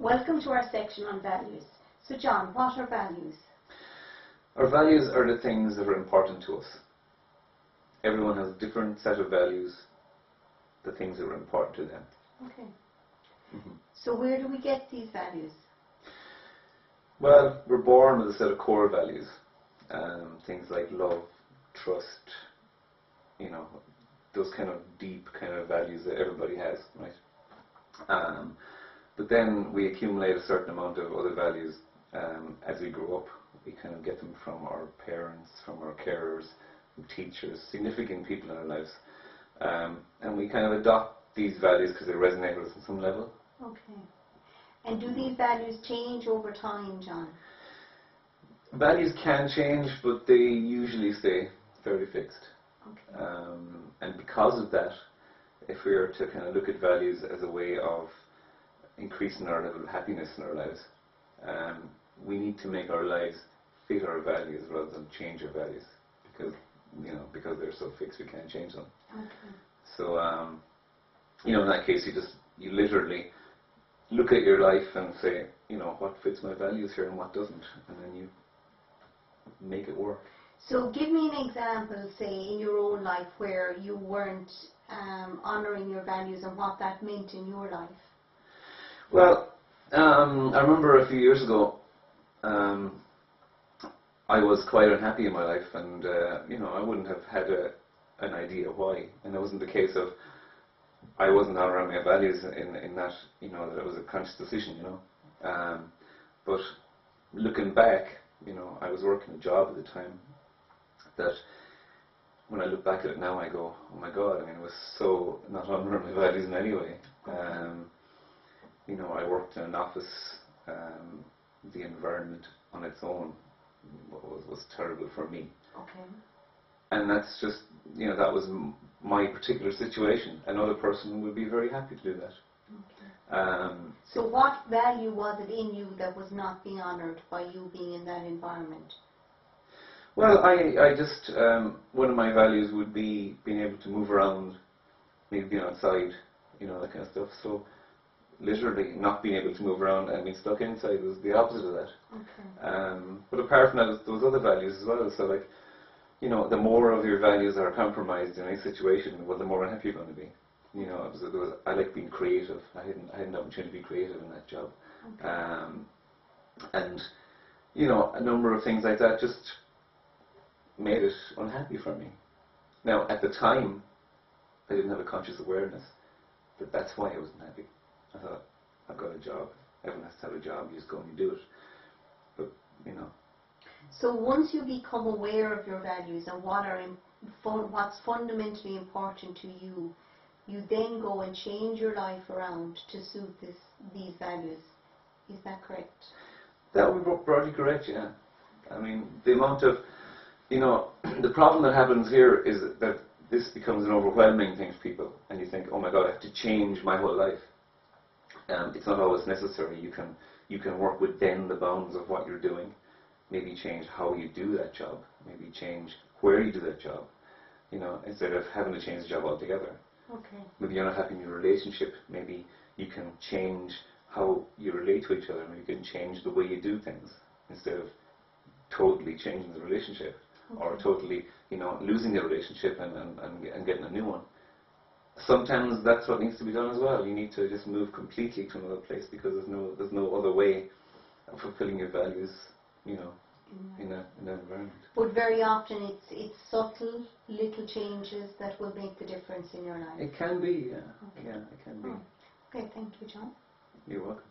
Welcome to our section on values. So John, what are values? Our values are the things that are important to us. Everyone has a different set of values, the things that are important to them. Okay. So where do we get these values? Well, we're born with a set of core values. Things like love, trust, those kind of deep kind of values that everybody has, right? But then we accumulate a certain amount of other values as we grow up. We kind of get them from our parents, from our carers, from teachers, significant people in our lives. And we kind of adopt these values because they resonate with us on some level. Okay. And do these values change over time, John? Values can change, but they usually stay fairly fixed. Okay. And because of that, if we were to kind of look at values as a way of increasing our level of happiness in our lives, we need to make our lives fit our values rather than change our values, because they're so fixed we can't change them. Okay. So in that case, you literally look at your life and say, what fits my values here and what doesn't, and then you make it work. So give me an example, say, in your own life where you weren't honouring your values and what that meant in your life. Well, I remember a few years ago, I was quite unhappy in my life, and I wouldn't have had an idea why. And it wasn't the case of I wasn't honouring my values in that, that it was a conscious decision, But looking back, I was working a job at the time that when I look back at it now, I go, oh my God, it was so not honouring my values in any way. I worked in an office, the environment on its own was terrible for me. Okay. And that's just, that was my particular situation. Another person would be very happy to do that. Okay. So what value was it in you that was not being honoured by you being in that environment? Well, I just, one of my values would be being able to move around, maybe being outside, that kind of stuff. So literally not being able to move around and being stuck inside was the opposite of that. Okay. But apart from that, those other values as well. So the more of your values are compromised in any situation, well, the more unhappy you're going to be. I like being creative. I had an opportunity to be creative in that job. Okay. And a number of things like that just made it unhappy for me. Now, at the time, I didn't have a conscious awareness that that's why I wasn't happy. I thought, I've got a job. Everyone has to have a job. You just go and you do it. But, So once you become aware of your values and what's fundamentally important to you, you then go and change your life around to suit these values. Is that correct? That would be broadly correct, yeah. The amount of, the problem that happens here is that this becomes an overwhelming thing for people, and you think, oh my God, I have to change my whole life. It's not always necessary. You can work within the bounds of what you're doing. Maybe change how you do that job. Maybe change where you do that job. Instead of having to change the job altogether. Okay. Maybe you're not happy in your relationship. Maybe you can change how you relate to each other. Maybe you can change the way you do things instead of totally changing the relationship. Okay. Or totally, losing the relationship and getting a new one. Sometimes that's what needs to be done as well. You need to just move completely to another place because there's no other way of fulfilling your values, in that environment. But very often it's subtle little changes that will make the difference in your life. It can be, yeah. Okay. Yeah, it can be. Oh. Okay, thank you, John. You're welcome.